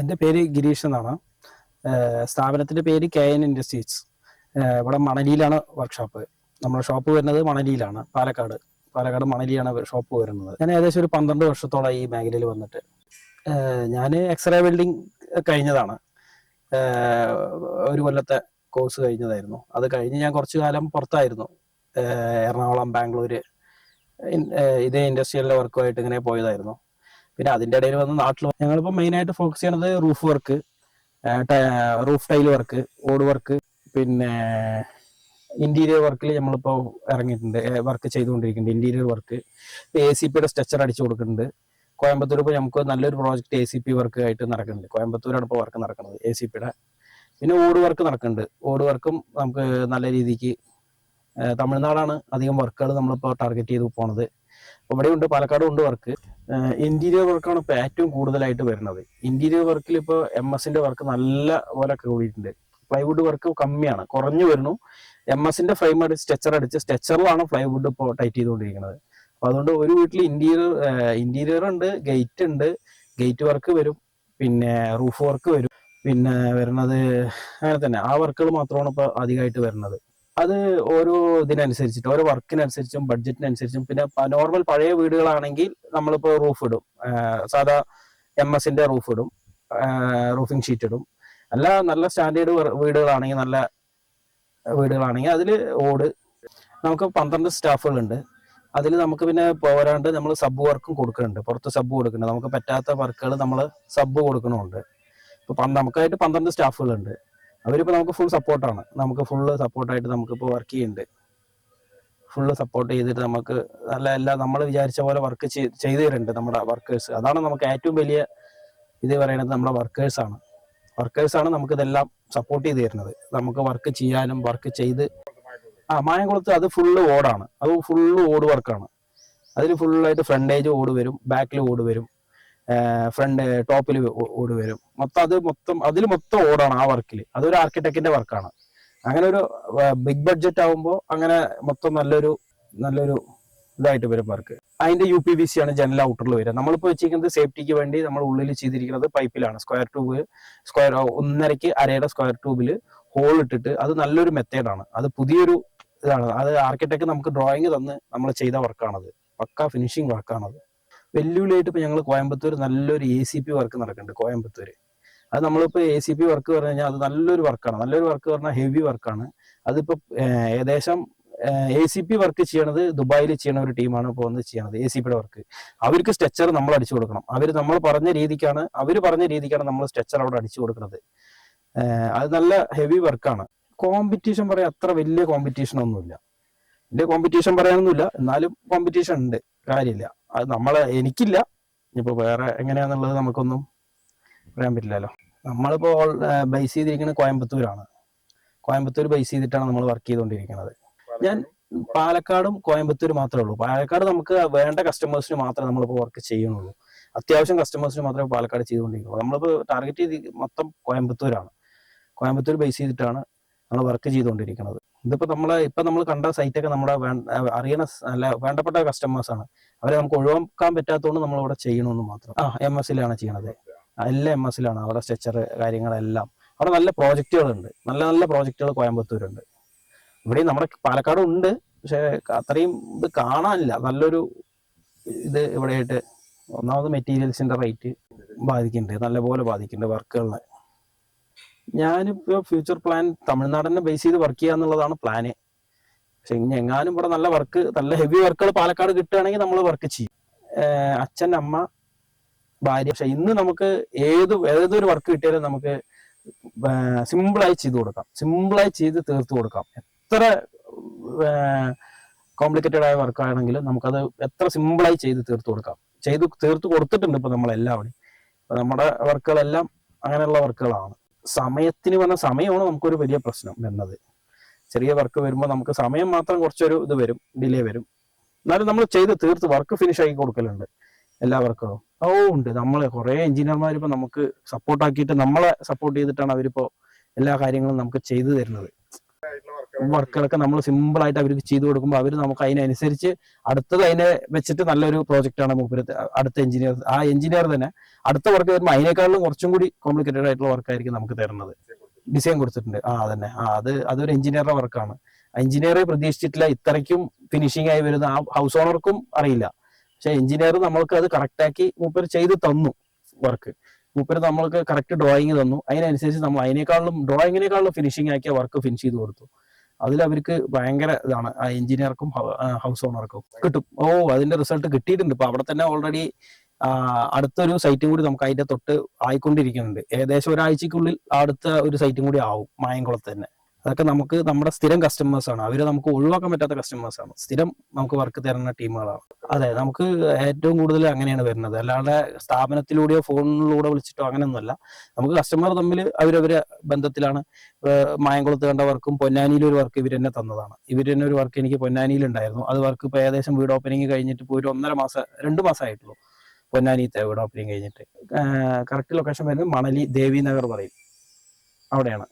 എൻ്റെ പേര് ഗിരീഷ് എന്നാണ്. സ്ഥാപനത്തിൻ്റെ പേര് KN ഇൻഡസ്ട്രീസ്. ഇവിടെ മണലിയിലാണ് വർക്ക്ഷോപ്പ്. നമ്മുടെ ഷോപ്പ് വരുന്നത് മണലിയിലാണ്, പാലക്കാട് മണലിയാണ് ഷോപ്പ് വരുന്നത്. ഞാൻ ഏകദേശം ഒരു 12 വർഷത്തോളം ഈ മേഖലയിൽ വന്നിട്ട്. ഞാൻ എക്സ്റേ വെൽഡിങ് കഴിഞ്ഞതാണ്. ഒരു കൊല്ലത്തെ കോഴ്സ് കഴിഞ്ഞതായിരുന്നു. അത് കഴിഞ്ഞ് ഞാൻ കുറച്ചു കാലം പുറത്തായിരുന്നു. എറണാകുളം, ബാംഗ്ലൂര് ഇതേ ഇൻഡസ്ട്രിയലിലെ വർക്കുമായിട്ട് ഇങ്ങനെ പോയതായിരുന്നു. പിന്നെ അതിൻ്റെ ഇടയിൽ വന്ന് നാട്ടിൽ ഞങ്ങളിപ്പോൾ മെയിനായിട്ട് ഫോക്കസ് ചെയ്യണത് roof work, roof tile work, ഓട് വർക്ക്, പിന്നെ ഇന്റീരിയർ വർക്കിൽ നമ്മളിപ്പോൾ ഇറങ്ങിയിട്ടുണ്ട്, വർക്ക് ചെയ്തുകൊണ്ടിരിക്കുന്നുണ്ട്. ഇന്റീരിയർ വർക്ക് ACPയുടെ സ്ട്രക്ചർ അടിച്ചു കൊടുക്കുന്നുണ്ട്. കോയമ്പത്തൂർ ഇപ്പോൾ നമുക്ക് നല്ലൊരു പ്രോജക്റ്റ് ACP വർക്ക് ആയിട്ട് നടക്കുന്നുണ്ട്. കോയമ്പത്തൂരാണ് ഇപ്പോൾ വർക്ക് നടക്കുന്നത് ACPയുടെ. പിന്നെ ഓട് വർക്ക് നടക്കുന്നുണ്ട്. ഓട് വർക്കും നമുക്ക് നല്ല രീതിക്ക് തമിഴ്നാടാണ് അധികം വർക്കുകൾ നമ്മളിപ്പോൾ ടാർഗറ്റ് ചെയ്ത് പോണത്. ഇവിടെ ഉണ്ട്, പാലക്കാടും ഉണ്ട് വർക്ക്. ഇന്റീരിയർ വർക്കാണ് ഇപ്പോൾ ഏറ്റവും കൂടുതലായിട്ട് വരുന്നത്. ഇന്റീരിയർ വർക്കിൽ ഇപ്പോൾ MS-ന്റെ വർക്ക് നല്ല പോലെ കൂടിയിട്ടുണ്ട്. പ്ലൈവുഡ് വർക്ക് കമ്മിയാണ്, കുറഞ്ഞു വരുന്നു. MS-ന്റെ ഫ്രെയിം അടിച്ച് സ്ട്രക്ചർ അടിച്ച് സ്ട്രക്ചറിലാണ് പ്ലൈവുഡ് ഇപ്പോൾ ടൈറ്റ് ചെയ്തുകൊണ്ടിരിക്കുന്നത്. അപ്പോൾ അതുകൊണ്ട് ഒരു വീട്ടിൽ ഇന്റീരിയർ ഉണ്ട്, ഗേറ്റ് വർക്ക് വരും, പിന്നെ റൂഫ് വർക്ക് വരും, പിന്നെ വരുന്നത് അങ്ങനെ തന്നെ ആ വർക്കുകൾ മാത്രമാണ് ഇപ്പോൾ അധികമായിട്ട് വരുന്നത്. അത് ഓരോ ഇതിനനുസരിച്ചിട്ട്, ഓരോ വർക്കിനനുസരിച്ചും ബഡ്ജറ്റിനനുസരിച്ചും. പിന്നെ നോർമൽ പഴയ വീടുകളാണെങ്കിൽ നമ്മളിപ്പോൾ റൂഫ് ഇടും, സാധാ MS-ന്റെ റൂഫ് ഇടും, റൂഫിംഗ് ഷീറ്റ് ഇടും. അല്ല നല്ല സ്റ്റാൻഡേർഡ് വീടുകളാണെങ്കിൽ അതിൽ ഓട്. നമുക്ക് 12 സ്റ്റാഫുകളുണ്ട്. അതിൽ നമുക്ക് പിന്നെ പോരാണ്ട് നമ്മൾ സബ് വർക്കും കൊടുക്കുന്നുണ്ട്, പുറത്ത് സബ് കൊടുക്കുന്നുണ്ട്. നമുക്ക് പറ്റാത്ത വർക്കുകൾ നമ്മൾ സബ് കൊടുക്കണമുണ്ട്. ഇപ്പോൾ നമുക്കായിട്ട് 12 സ്റ്റാഫുകളുണ്ട്. അവരിപ്പോൾ നമുക്ക് ഫുൾ സപ്പോർട്ടാണ്. നമുക്ക് ഫുള്ള് സപ്പോർട്ടായിട്ട് നമുക്കിപ്പോൾ വർക്ക് ചെയ്യുന്നുണ്ട്. ഫുള്ള് സപ്പോർട്ട് ചെയ്തിട്ട് നമുക്ക് എല്ലാം നമ്മൾ വിചാരിച്ച പോലെ വർക്ക് ചെയ്തു തരുന്നുണ്ട് നമ്മുടെ വർക്കേഴ്സ്. അതാണ് നമുക്ക് ഏറ്റവും വലിയ ഇത് പറയുന്നത്. നമ്മുടെ വർക്കേഴ്സാണ് നമുക്കിതെല്ലാം സപ്പോർട്ട് ചെയ്ത് തരുന്നത്. നമുക്ക് വർക്ക് ചെയ്യാനും വർക്ക് ചെയ്ത് മായംകുളത്ത് അത് ഫുള്ള് ഓടാണ്. അത് ഫുള്ള് ഓട് വർക്കാണ്. അതിൽ ഫുള്ളായിട്ട് ഫ്രണ്ടേജ് ഓട് വരും, ബാക്കിൽ ഓട് വരും, ഫ്രണ്ട് ടോപ്പിൽ ഓട് വരും. അതിൽ മൊത്തം ഓടാണ് ആ വർക്കിൽ. അതൊരു ആർക്കിടെക്റ്റിന്റെ വർക്കാണ്. അങ്ങനെ ഒരു ബിഗ് ബഡ്ജറ്റ് ആകുമ്പോൾ അങ്ങനെ മൊത്തം നല്ലൊരു ഇതായിട്ട് വരും വർക്ക്. അതിന്റെ UPVC ആണ് ജനൽ ഔട്ടറിൽ വരിക. നമ്മളിപ്പോൾ വെച്ചിരിക്കുന്നത് സേഫ്റ്റിക്ക് വേണ്ടി നമ്മൾ ഉള്ളിൽ ചെയ്തിരിക്കുന്നത് പൈപ്പിലാണ്. സ്ക്വയർ 1.5 അരയുടെ സ്ക്വയർ ട്യൂബിൽ ഹോൾ ഇട്ടിട്ട്, അത് നല്ലൊരു മെത്തേഡാണ്. അത് പുതിയൊരു ഇതാണ്. അത് ആർക്കിടെക്ട് നമുക്ക് ഡ്രോയിങ് തന്ന് നമ്മൾ ചെയ്ത വർക്കാണത്. പക്ക ഫിനിഷിങ് വർക്കാണത്. വെല്ലുവിളിയായിട്ട് ഇപ്പോൾ ഞങ്ങൾ കോയമ്പത്തൂർ നല്ലൊരു ACP വർക്ക് നടക്കുന്നുണ്ട് കോയമ്പത്തൂർ. അത് നമ്മളിപ്പോൾ ACP വർക്ക് പറഞ്ഞു കഴിഞ്ഞാൽ അത് നല്ലൊരു വർക്കാണ്. നല്ലൊരു വർക്ക് പറഞ്ഞാൽ ഹെവി വർക്കാണ്. അതിപ്പോൾ ഏകദേശം ACP വർക്ക് ചെയ്യണത് ദുബായിൽ ചെയ്യണ ഒരു ടീമാണ് ഇപ്പോൾ വന്ന് ചെയ്യണത് ACPയുടെ വർക്ക്. അവർക്ക് സ്ട്രക്ചർ നമ്മൾ അടിച്ചു കൊടുക്കണം. അവർ പറഞ്ഞ രീതിക്കാണ് നമ്മൾ സ്ട്രക്ചർ അവിടെ അടിച്ചു കൊടുക്കുന്നത്. അത് നല്ല ഹെവി വർക്കാണ്. കോമ്പറ്റീഷൻ പറയാൻ അത്ര വലിയ കോമ്പറ്റീഷൻ ഒന്നുമില്ല. എന്നാലും കോമ്പറ്റീഷൻ ഉണ്ട്, കാര്യമില്ല. അത് എനിക്കില്ല. ഇനിയിപ്പോൾ വേറെ എങ്ങനെയാന്നുള്ളത് നമുക്കൊന്നും പറയാൻ പറ്റില്ലല്ലോ. നമ്മളിപ്പോൾ ബേസ് ചെയ്തിരിക്കുന്നത് കോയമ്പത്തൂർ ബേസ് ചെയ്തിട്ടാണ് നമ്മൾ വർക്ക് ചെയ്തുകൊണ്ടിരിക്കുന്നത്. ഞാൻ പാലക്കാടും കോയമ്പത്തൂർ മാത്രമേ ഉള്ളൂ. പാലക്കാട് നമുക്ക് വേണ്ട കസ്റ്റമേഴ്സിന് മാത്രമേ നമ്മളിപ്പോൾ വർക്ക് ചെയ്യുന്നുള്ളൂ. അത്യാവശ്യം കസ്റ്റമേഴ്സിന് മാത്രമേ പാലക്കാട് ചെയ്തുകൊണ്ടിരിക്കുള്ളൂ. നമ്മളിപ്പോൾ ടാർഗറ്റ് ചെയ്ത് മൊത്തം കോയമ്പത്തൂരാണ്. കോയമ്പത്തൂർ ബേസ് ചെയ്തിട്ടാണ് നമ്മൾ വർക്ക് ചെയ്തുകൊണ്ടിരിക്കുന്നത്. ഇതിപ്പോൾ നമ്മൾ കണ്ട സൈറ്റൊക്കെ നമ്മുടെ അറിയണ നല്ല വേണ്ടപ്പെട്ട കസ്റ്റമേഴ്സാണ്. അവരെ നമുക്ക് ഒഴിവാക്കാൻ പറ്റാത്തതുകൊണ്ട് നമ്മളിവിടെ ചെയ്യണമെന്ന് മാത്രം. MS-ലാണ് ചെയ്യണത്. എല്ലാം MS-ലാണ്. അവിടെ സ്ട്രക്ചർ കാര്യങ്ങളെല്ലാം. അവിടെ നല്ല പ്രോജക്റ്റുകളുണ്ട്. നല്ല പ്രോജക്റ്റുകൾ കോയമ്പത്തൂരുണ്ട്. ഇവിടെ നമ്മുടെ പാലക്കാടും ഉണ്ട്, പക്ഷെ അത്രയും ഇത് കാണാനില്ല. നല്ലൊരു ഇത് ഇവിടെയായിട്ട്. ഒന്നാമത് മെറ്റീരിയൽസിന്റെ റേറ്റ് ബാധിക്കുന്നുണ്ട്, നല്ലപോലെ ബാധിക്കുന്നുണ്ട് വർക്കുകളിനെ. ഞാനിപ്പോൾ ഫ്യൂച്ചർ പ്ലാൻ തമിഴ്നാടിനെ ബേസ് ചെയ്ത് വർക്ക് ചെയ്യുക എന്നുള്ളതാണ് പ്ലാന്. പക്ഷെ എങ്ങാനും ഇവിടെ നല്ല ഹെവി വർക്കുകൾ പാലക്കാട് കിട്ടുകയാണെങ്കിൽ നമ്മൾ വർക്ക് ചെയ്യും. അച്ഛൻ, അമ്മ, ഭാര്യ. പക്ഷെ ഇന്ന് നമുക്ക് ഏതൊരു വർക്ക് കിട്ടിയാലും നമുക്ക് സിമ്പിളായി ചെയ്ത് തീർത്തു കൊടുക്കാം. എത്ര കോംപ്ലിക്കേറ്റഡ് ആയ വർക്കാണെങ്കിലും നമുക്കത് എത്ര സിമ്പിളായി ചെയ്ത് തീർത്തു കൊടുത്തിട്ടുണ്ട് ഇപ്പൊ നമ്മളെല്ലാവരും. ഇപ്പൊ നമ്മുടെ വർക്കുകളെല്ലാം അങ്ങനെയുള്ള വർക്കുകളാണ്. സമയമാണ് നമുക്കൊരു വലിയ പ്രശ്നം വരുന്നത്. ചെറിയ വർക്ക് വരുമ്പോൾ നമുക്ക് സമയം മാത്രം കുറച്ചൊരു ഡിലേ വരും. എന്നാലും നമ്മൾ തീർത്ത് വർക്ക് ഫിനിഷ് ആക്കി കൊടുക്കലുണ്ട് എല്ലാ വർക്കുകളും. ഉണ്ട്. നമ്മളെ കുറെ എഞ്ചിനീയർമാർ ഇപ്പൊ നമുക്ക് സപ്പോർട്ട് ചെയ്തിട്ടാണ് അവരിപ്പോ എല്ലാ കാര്യങ്ങളും നമുക്ക് ചെയ്തു തരുന്നത്. വർക്കുകളൊക്കെ നമ്മൾ സിമ്പിൾ ആയിട്ട് അവർക്ക് ചെയ്തു കൊടുക്കുമ്പോൾ അവർ നമുക്ക് അതിനനുസരിച്ച് അടുത്തത് അതിനെ വെച്ചിട്ട് നല്ലൊരു പ്രോജക്റ്റാണ് മൂപ്പര് അടുത്ത എഞ്ചിനീയർ തന്നെ അടുത്ത വർക്ക് വരുമ്പോൾ അതിനേക്കാളും കുറച്ചും കൂടി കോംപ്ലിക്കേറ്റഡ് ആയിട്ടുള്ള വർക്കായിരിക്കും നമുക്ക് തരുന്നത്. ഡിസൈൻ കൊടുത്തിട്ടുണ്ട്. അതന്നെ. അതൊരു എഞ്ചിനീയറുടെ വർക്കാണ്. എഞ്ചിനീയറെ പ്രതീക്ഷിച്ചിട്ടില്ല ഇത്രയ്ക്കും ഫിനിഷിംഗ് ആയി വരുന്ന ആ ഹൗസ് ഓണർക്കും അറിയില്ല. പക്ഷെ എഞ്ചിനീയർ നമ്മൾക്ക് അത് കറക്റ്റാക്കി മൂപ്പര് ചെയ്ത് തന്നു. വർക്ക് മൂപ്പര് നമ്മൾക്ക് കറക്റ്റ് ഡ്രോയിങ് തന്നു. അതിനനുസരിച്ച് നമ്മൾ ഡ്രോയിങ്ങിനേക്കാളും ഫിനിഷിംഗ് ആക്കിയ വർക്ക് ഫിനിഷ് ചെയ്ത് കൊടുത്തു. അതിൽ അവർക്ക് ഭയങ്കര ഇതാണ്. ആ എഞ്ചിനീയർക്കും ഹൗസ് ഓണർക്കും കിട്ടും. അതിന്റെ റിസൾട്ട് കിട്ടിയിട്ടുണ്ട്. ഇപ്പൊ അവിടെ തന്നെ ഓൾറെഡി അടുത്തൊരു സൈറ്റും കൂടി നമുക്ക് അതിന്റെ തൊട്ട് ആയിക്കൊണ്ടിരിക്കുന്നുണ്ട്. ഏകദേശം ഒരാഴ്ചക്കുള്ളിൽ അടുത്ത ഒരു സൈറ്റും കൂടി ആവും മായംകുളത്ത് തന്നെ. അതൊക്കെ നമുക്ക് നമ്മുടെ സ്ഥിരം കസ്റ്റമേഴ്സ് ആണ്. അവര് നമുക്ക് ഒഴിവാക്കാൻ പറ്റാത്ത കസ്റ്റമേഴ്സ് ആണ്. സ്ഥിരം നമുക്ക് വർക്ക് തരുന്ന ടീമുകളാണ്. അതെ, നമുക്ക് ഏറ്റവും കൂടുതൽ അങ്ങനെയാണ് വരുന്നത്. അല്ലാതെ സ്ഥാപനത്തിലൂടെയോ ഫോണിലൂടെ വിളിച്ചിട്ടോ അങ്ങനെയൊന്നുമല്ല. നമുക്ക് കസ്റ്റമർ തമ്മിൽ അവരവരെ ബന്ധത്തിലാണ്. മായംകുളത്ത് കണ്ട വർക്കും പൊന്നാനിയിൽ ഒരു വർക്ക് ഇവർ തന്നെ തന്നതാണ്. ഇവർ തന്നെ ഒരു വർക്ക് എനിക്ക് പൊന്നാനിയിൽ ഉണ്ടായിരുന്നു. അത് വർക്ക് ഇപ്പോൾ ഏകദേശം വീട് ഓപ്പണിംഗ് കഴിഞ്ഞിട്ട് ഇപ്പോൾ ഒരു 2 മാസമായിട്ടുള്ളൂ. പൊന്നാനിത്തെ വീട് ഓപ്പണിംഗ് കഴിഞ്ഞിട്ട്. കറക്റ്റ് ലൊക്കേഷൻ വരുന്നത് മണലി ദേവി നഗർ പറയും, അവിടെയാണ്.